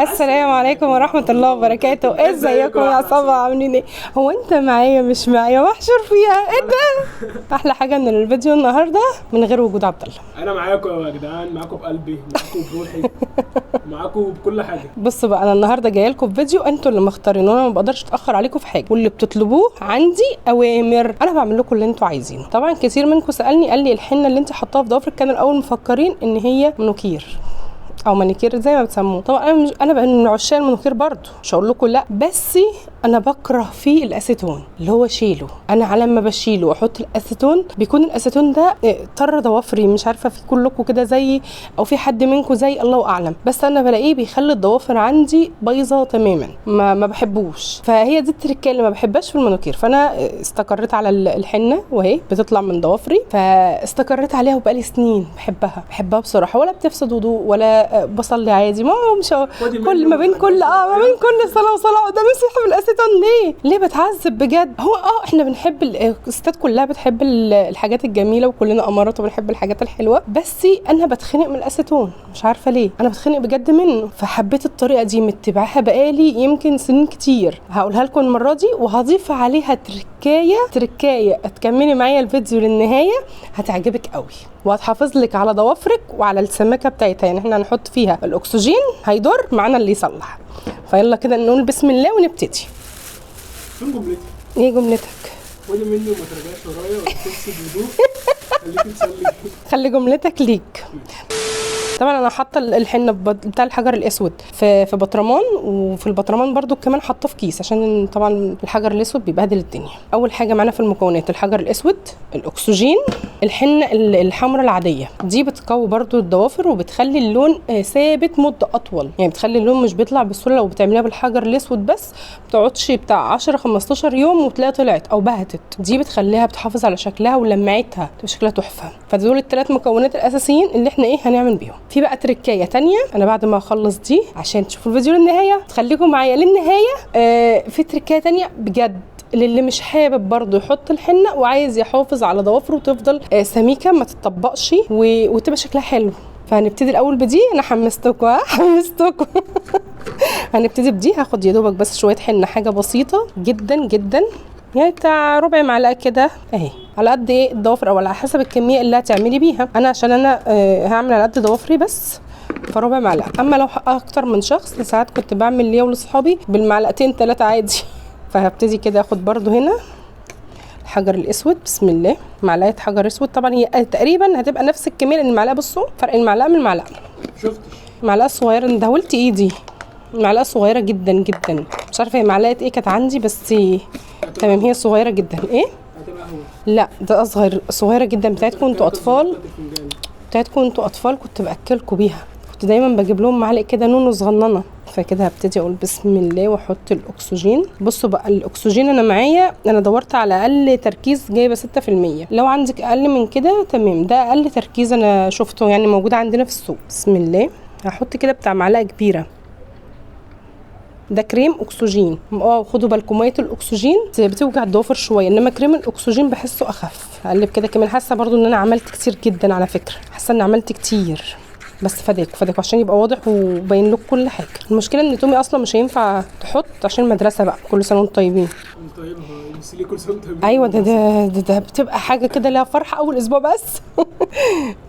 السلام عليكم ورحمة الله وبركاته. ازيكم يا صبا، عاملين ايه؟ هو انت معايا مش معايا؟ محشور فيها ايه ده؟ احلى حاجة ان الفيديو النهاردة من غير وجود عبد الله. انا معاكم يا جدعان، معاكم بقلبي، معاكم بروحي، معاكم بكل حاجة. بصوا بقى، انا النهاردة جايه لكم بفيديو انتوا اللي مختارينه، انا ما بقدرش اتأخر عليكم في حاجة، واللي بتطلبوه عندي اوامر، انا بعمل لكم اللي انتوا عايزينه. طبعا كتير منكم سألني قال لي الحنة اللي انت حطاها في ضوافرك كانوا الاول مفكرين ان هي منوكير او مانيكير زي ما بتسموه. طبعا انا بقى من عشاق المنوكير برضو، مش هقول لكم لا، بس انا بكره فيه الاسيتون اللي هو شيله. انا على ما بشيله واحط الاسيتون بيكون الاسيتون ده طر ضوافري، مش عارفه في كلكم كده زي او في حد منكم زي، الله اعلم، بس انا بلاقيه بيخلي الضوافر عندي بايظه تماما، ما بحبوش. فهي دي التركه اللي ما بحبهاش في المانيكير. فانا استقريت على الحنه وهي بتطلع من ضوافري، فاستقريت عليها وبقالي سنين بحبها بصراحه، ولا بتفسد وضوء ولا بصلي عادي، ما مش كل ما بين كل صلاه وصلاه قدام مسيح بالاسيتون. ليه بتعذب بجد؟ هو احنا بنحب الستات كلها بتحب الحاجات الجميله، وكلنا امارات وبنحب الحاجات الحلوه، بس انا بتخنق من الاسيتون، مش عارفه ليه، انا بتخنق بجد منه. فحبيت الطريقه دي، متبعاها بقالي يمكن سنين كتير، هقولها لكم المره دي، وهضيف عليها تركايه تكملي معايا الفيديو للنهايه، هتعجبك قوي، وهتحافظ لك على ضوافرك وعلى السماكه بتاعتها. يعني احنا هنحط فيها الاكسجين هيدور معانا اللي يصلح. فيلا كده نقول بسم الله ونبتدي. فين جملتي؟ ايه جملتك؟ خدي مني وما ترجعش ورايا وتفسد هدوء، خليكي تصلي. خلي جملتك ليك. طبعا انا حاطه الحنه بتاع الحجر الاسود في بطرمان، وفي البطرمان برضو كمان حاطه في كيس، عشان طبعا الحجر الاسود بيبهدل الدنيا. اول حاجه معانا في المكونات الحجر الاسود، الاكسجين، الحنه الحمراء العاديه، دي بتقوي برضو الضوافر وبتخلي اللون ثابت مده اطول، يعني بتخلي اللون مش بيطلع بسهوله. لو بتعمليها بالحجر الاسود بس بتقعدش بتاع 10 15 يوم وتلاقيها طلعت او بهتت. دي بتخليها بتحافظ على شكلها ولمعتها، تبقى شكلها تحفه. فدول الثلاث مكونات الاساسيين اللي احنا هنعمل بيهم. في بقى تركايه تانية، انا بعد ما اخلص دي عشان تشوفوا الفيديو للنهايه، تخليكم معايا للنهايه. في تركايه تانية بجد للي مش حابب برضو يحط الحنه وعايز يحافظ على ضوافره وتفضل سميكه ما تتطبقش وتبقى شكلها حلو. فهنبتدي الاول بدي، انا حمستكم هنبتدي بدي. هاخد يا دوبك بس شويه حنه، حاجه بسيطه جدا جدا، يعني بتاع ربع معلقه كده اهي، على قد ايه الضوافر او على حسب الكميه اللي هتعملي بيها. انا عشان انا هعمل على قد ضوافري بس، فربع معلقه. اما لو اكتر من شخص، ساعات كنت بعمل ليا ولاصحابي بالمعلقتين 3 عادي. فهبتدي كده اخد برضو هنا الحجر الاسود، بسم الله، معلقه حجر اسود. طبعا هي تقريبا هتبقى نفس الكميه، لان المعلقه بصوا فرق المعلقه من المعلقه. شفتش معلقه صغيره، انا دهولت ايدي، معلقه صغيره جدا جدا، مش عارفه هي معلقه ايه كانت عندي، بس تمام هي صغيره جدا. ايه لا ده اصغر، صغيره جدا. بتاعتكم انتوا اطفال كنت باكلكم بيها، كنت دايما بجيب لهم معلق كده نونو صغننه. فكده هبتدي اقول بسم الله واحط الاكسجين. بصوا بقى الاكسجين انا معايا، انا دورت على اقل تركيز جايبه 6%، لو عندك اقل من كده تمام، ده اقل تركيز انا شفته يعني موجود عندنا في السوق. بسم الله هحط كده بتاع معلقه كبيره، ده كريم اكسجين. خدوا بالكم ميه الاكسجين بتوجع الضوافر شويه، انما كريم الاكسجين بحسه اخف. هقلب كده كمان، حاسه برضو ان انا عملت كتير جدا على فكره، حاسه ان عملت كتير، بس فداكوا عشان يبقى واضح وباين لكم كل حاجه. المشكله ان تومي اصلا مش هينفع تحط عشان المدرسه بقى. كل سنه وانتم طيبين. كل سنه طيبين. ايوه ده بتبقى حاجه كده لها فرحه اول اسبوع بس.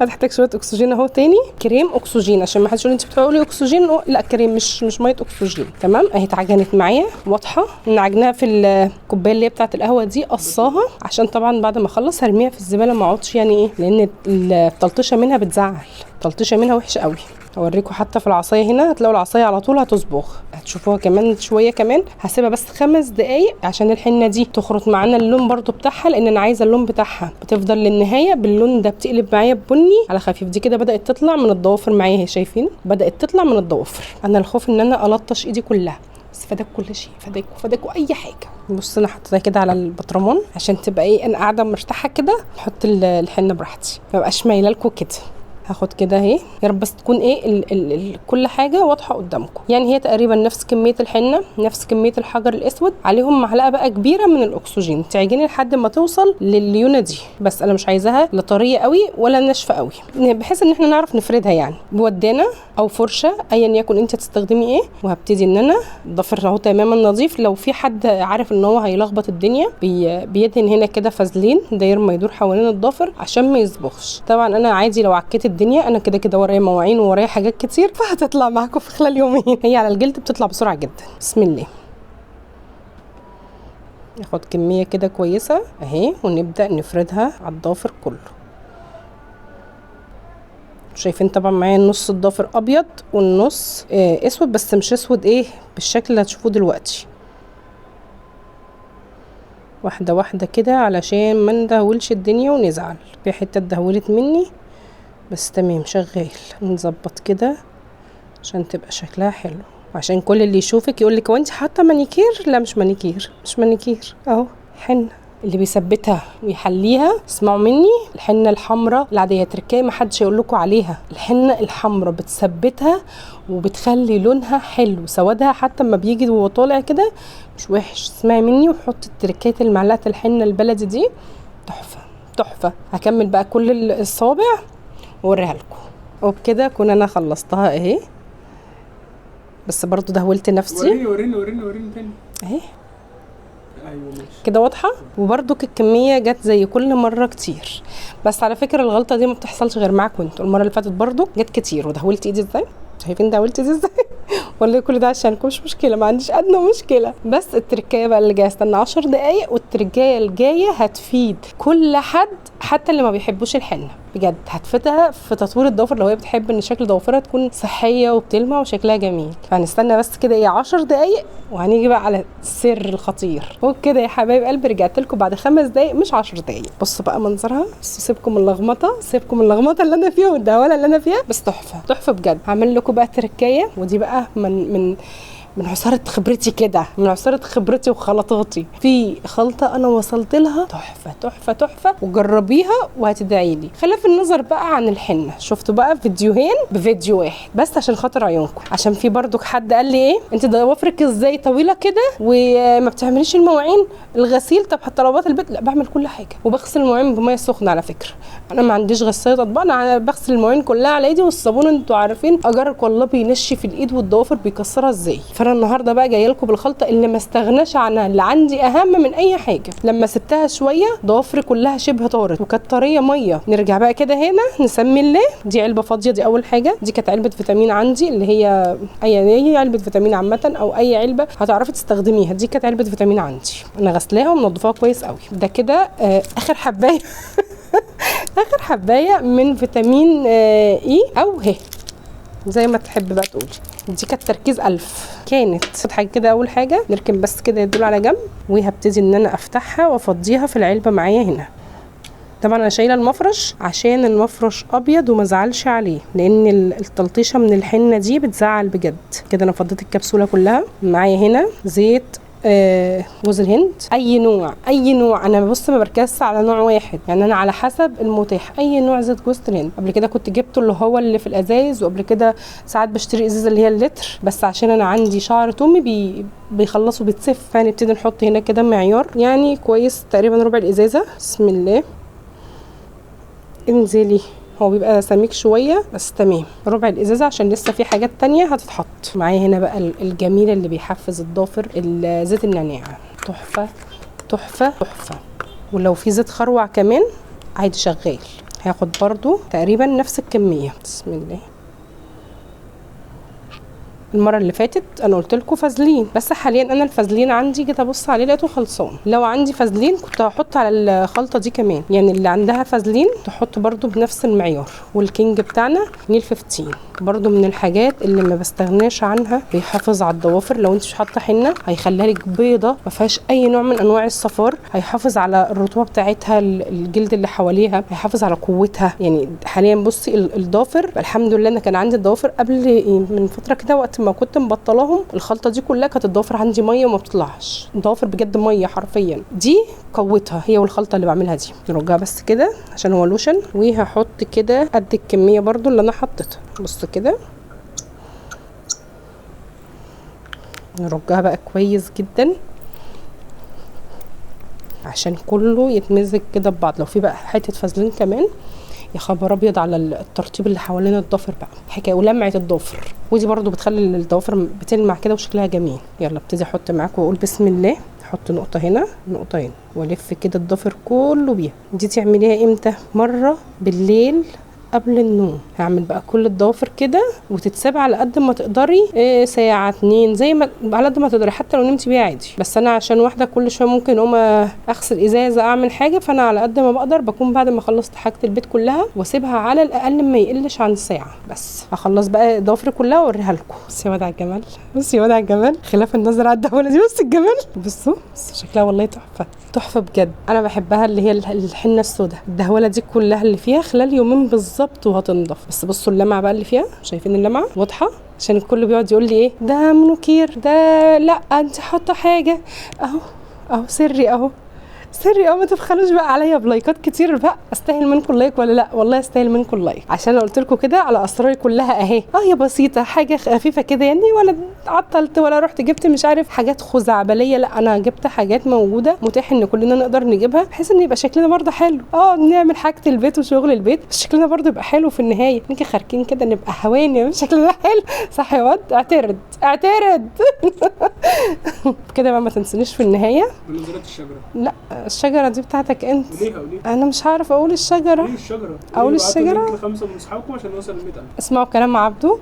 هتحتاج شويه اكسجين اهو تاني، كريم اكسجين، عشان ما حدش يقول انت بتقولي اكسجين، لا كريم مش ميه اكسجين. تمام اهي اتعجنت معايا واضحه، ان عجناها في الكوبايه اللي هي بتاعه القهوه دي، قصاها عشان طبعا بعد ما اخلص هرميها في الزباله، ما اقعدش يعني ايه، لان التلطيشه منها بتزعل، تلطيشه منها وحش قوي. اوريكم حتى في العصايه هنا، هتلاقوا العصايه على طول هتصبغ، هتشوفوها كمان شويه كمان. هسيبها بس 5 دقايق عشان الحنه دي تخرط معانا اللون برضو بتاعها، لان انا عايزه اللون بتاعها بتفضل للنهايه باللون ده، بتقلب معايا بني على خفيف. دي كده بدات تطلع من الضوافر معايا اهي، شايفين بدات تطلع من الضوافر. انا الخوف ان انا الطش ايدي كلها، بس فداك كل شيء، فداكوا اي حاجه. بص انا حطيتها كده على البطرمان عشان تبقى ايه، انا قاعده مرتاحه كده، احط الحنه براحتي، ما بقاش مايله لكم كده. هاخد كده اهي، يا رب بس تكون ايه كل حاجه واضحه قدامكم. يعني هي تقريبا نفس كميه الحنه، نفس كميه الحجر الاسود، عليهم معلقه بقى كبيره من الاكسجين، تعجني لحد ما توصل لليونه دي. بس انا مش عايزاها لا طريه قوي ولا ناشفه قوي، بحيث ان احنا نعرف نفردها يعني بودانه او فرشه ايا يكن انت تستخدمي ايه. وهبتدي ان انا الضفر اهو تماما نظيف. لو في حد عارف ان هو هيلخبط الدنيا بيدهن هنا كده فازلين داير ما يدور حوالين الضفر عشان ما يصبغش. طبعا انا عادي لو عكيت الدنيا، انا كده كده ورايا مواعين وورايا حاجات كتير، فهتطلع معاكم في خلال يومين. هي على الجلد بتطلع بسرعه جدا. بسم الله. ناخد كميه كده كويسه اهي ونبدا نفردها على الضافر كله. شايفين طبعا معايا النص الضافر ابيض والنص اسود، بس مش اسود ايه بالشكل اللي هتشوفوه دلوقتي. واحده واحده كده علشان ما ندهولش الدنيا ونزعل. في حته اتدهولت مني بس تمام شغال. نظبط كده عشان تبقى شكلها حلو، عشان كل اللي يشوفك يقولك هو انت حاطه مانيكير؟ لا مش مانيكير، مش مانيكير، اهو حنه. اللي بيثبتها ويحليها اسمعوا مني، الحنه الحمراء العاديه تركيه ما حدش يقول لكم عليها. الحنه الحمراء بتثبتها وبتخلي لونها حلو، سوادها حتى اما بيجي وهو طالع كده مش وحش. اسمعي مني وحط التركات المعلقه الحنه البلدي دي، تحفه تحفه. هكمل بقى كل الصوابع واوريها لكم. وبكده كون انا خلصتها اهي، بس برضو دهولت نفسي. وريني تاني اهي. ايوه ماشي كده واضحه. وبرضو الكميه جت زي كل مره كتير، بس على فكره الغلطه دي ما بتحصلش غير معاكم انتوا. المره اللي فاتت برضو جت كتير ودهولت ايدي ازاي، شايفين دهولت ايدي ازاي؟ والله كل ده عشانكم، مش مشكله، ما عنديش ادنى مشكله. بس التركايه بقى اللي جايه استنى 10 دقايق، والتركايه الجايه هتفيد كل حد حتى اللي ما بيحبوش الحنه، بجد هتفيدها في تطوير الضوافر لو هي بتحب ان شكل ضوافرها تكون صحيه وبتلمع وشكلها جميل. فهنستنى بس كده ايه 10 دقايق وهنيجي بقى على السر الخطير. وكده يا حبايب قلبي رجعت لكم بعد 5 دقايق مش 10 دقايق. بصوا بقى منظرها، بصوا سيبكم من اللخبطه، سيبكم من اللخبطه اللي انا فيها والدهوله اللي انا فيها، بس تحفه تحفه بجد. هعمل لكم بقى تركايه، ودي بقى من عصارة خبرتي كده، من عصارة خبرتي وخلطاتي في خلطة أنا وصلت لها تحفة تحفة تحفة، وجربيها وهتدعي لي. خلاف النظر بقى عن الحنة، شفتوا بقى فيديوهين بفيديو واحد بس عشان خاطر عيونكم. عشان في برضو حد قال لي ايه انت ضوافرك ازاي طويلة كده وما بتعمليش المواعين الغسيل؟ طب حتى طلبات البيت لا بعمل كل حاجة، وبغسل المواعين بمية سخنة. على فكرة أنا ما عنديش غسالة أطباق، أنا بغسل المواعين كلها على إيدي، والصابون انتوا عارفين أجرك والله بينشف الإيد والضوافر بيكسرها ازاي. فانا النهارده بقى جايه لكم بالخلطه اللي ما استغناش عنها، اللي عندي اهم من اي حاجه. لما سبتها شويه ضوافري كلها شبه طارت وكانت طريه ميه. نرجع بقى كده هنا نسمي الله. دي علبه فاضيه، دي اول حاجه. دي كانت علبه فيتامين عندي، اللي هي اي علبه فيتامين عامه او اي علبه هتعرفي تستخدميها. دي كانت علبه فيتامين عندي، انا غسلاها ومنضفاها كويس قوي. ده كده اخر حبايه اخر حبايه من فيتامين اي او ه زي ما تحب بقى تقولي. دي كانت تركيز 1000 كانت حاجه كده. اول حاجه نركن بس كده يدول على جنب، وهبتدي ان انا افتحها وافضيها في العلبه معايا هنا. طبعا انا شايله المفرش عشان المفرش ابيض وما زعلش عليه، لان التلطيشه من الحنه دي بتزعل بجد. كده انا فضيت الكبسوله كلها. معايا هنا زيت جوز الهند، اي نوع. انا ببص ما بركزش على نوع واحد، يعني انا على حسب المتاح. اي نوع زيت جوز الهند. قبل كده كنت جبته اللي هو اللي في الازايز، وقبل كده ساعات بشتري ازازه اللي هي اللتر، بس عشان انا عندي شعر تومي بيخلصوا بيتسف، فنبتدي نحط هنا كده معيار يعني كويس، تقريبا ربع الازازه. بسم الله. انزلي، هو بيبقى سميك شويه بس تمام، ربع الازازه عشان لسه في حاجات تانية هتتحط. معايا هنا بقى الجميل اللي بيحفز الضافر، زيت النعناع. تحفه تحفه تحفه. ولو في زيت خروع كمان عادي شغال. هاخد برضو تقريبا نفس الكميه. بسم الله. المره اللي فاتت انا قلت لكم فازلين، بس حاليا انا الفازلين عندي جيت ابص عليه لقيته خلصان. لو عندي فازلين كنت هحط على الخلطه دي كمان، يعني اللي عندها فازلين تحط برضو بنفس المعيار. والكينج بتاعنا نيل 15 برضو من الحاجات اللي ما بستغناش عنها، بيحافظ على الضوافر. لو انت مش حاطه حنه هيخليها لك بيضه ما فيهاش اي نوع من انواع الصفار، هيحافظ على الرطوبه بتاعتها، الجلد اللي حواليها، هيحافظ على قوتها. يعني حاليا بصي الضوافر الحمد لله، انا كان عندي الضوافر قبل من فتره كده وقت وقت ما كنت مبطلاهم الخلطه دي كلها كانت الضوافر عندي ميه وما بتطلعش، الضوافر بجد ميه حرفيا. دي قوتها هي والخلطه اللي بعملها دي. نرجعها بس كده عشان هو لوشن، وهحط كده قد الكميه برضو اللي انا حطيتها. بص كده نرجها بقى كويس جدا عشان كله يتمزج كده ببعض. لو في بقى حته فازلين كمان يا خبر ابيض على الترطيب اللي حوالين الضفر بقى، حكايه. ولمعه الضفر، ودي برضو بتخلي الضوافر بتلمع كده وشكلها جميل. يلا ابتدي احط معاكم واقول بسم الله. احط نقطه هنا نقطه هنا والف كده الضفر كله بيها. دي تعمليها امتى؟ مره بالليل قبل النوم. هعمل بقى كل الضوافر كده وتتساب على قد ما تقدري، ساعة 2 زي ما على قد ما تقدري، حتى لو نمتي بيها عادي. بس انا عشان واحدة كل شوية ممكن اقوم اغسل ازازة اعمل حاجة، فانا على قد ما بقدر بكون بعد ما خلصت حاجة البيت كلها واسيبها على الاقل ما يقلش عن ساعة. بس هخلص بقى ضوافري كلها واوريها لكم. بصي يا واد على الجمال، بصي يا واد على الجمال، خلاف النظر على الدهولة دي. بصي الجمال، بصوا شكلها والله تحفة تحفة بجد. انا بحبها اللي هي الحنة السوداء. الدهولة دي كلها اللي فيها خلال يومين بالظبط وهتنضف. بس بصوا اللمعة بقى اللي فيها، شايفين اللمعة واضحة؟ عشان الكل بيقعد يقول لي ايه ده منوكير ده، لا انت حاطه حاجه اهو اهو سري اهو سري. ما تبخلوش بقى عليا بلايكات كتير بقى. استاهل منكم لايك ولا لا؟ والله استاهل منكم لايك، عشان انا قلت لكم كده على اسراري كلها اهي. يا بسيطه حاجه خفيفه كده يعني، ولا عطلت ولا رحت جبت مش عارف حاجات خزعبليه، لا انا جبت حاجات موجوده متاح ان كلنا نقدر نجيبها، بحيث ان يبقى شكلنا برده حلو. نعمل حاجه البيت وشغل البيت بس شكلنا برده يبقى حلو في النهايه. نيجي خارجين كده نبقى هواني شكلنا حلو، صح يا واد؟ اعترض كده بقى. ما تنسونيش في النهايه بنظرات الشجره. لا الشجره دي بتاعتك انت. وليه انا مش عارفه اقول الشجره. ليه الشجره؟ اقول الشجره. 5 من اصحابكم عشان نوصل ل 100,000. اسمعوا كلام عبده.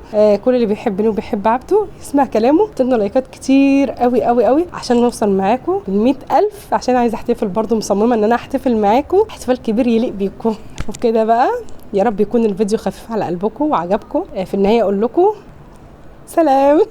كل اللي بيحبني وبيحب عبده يسمع كلامه. تدنا لايكات كتير قوي قوي قوي عشان نوصل معاكم ل 100,000، عشان عايزه احتفل برضو، مصممه ان انا احتفل معاكم احتفال كبير يليق بيكم. وبكده بقى يا رب يكون الفيديو خفيف على قلبكم وعجبكم. في النهايه اقول لكم سلام.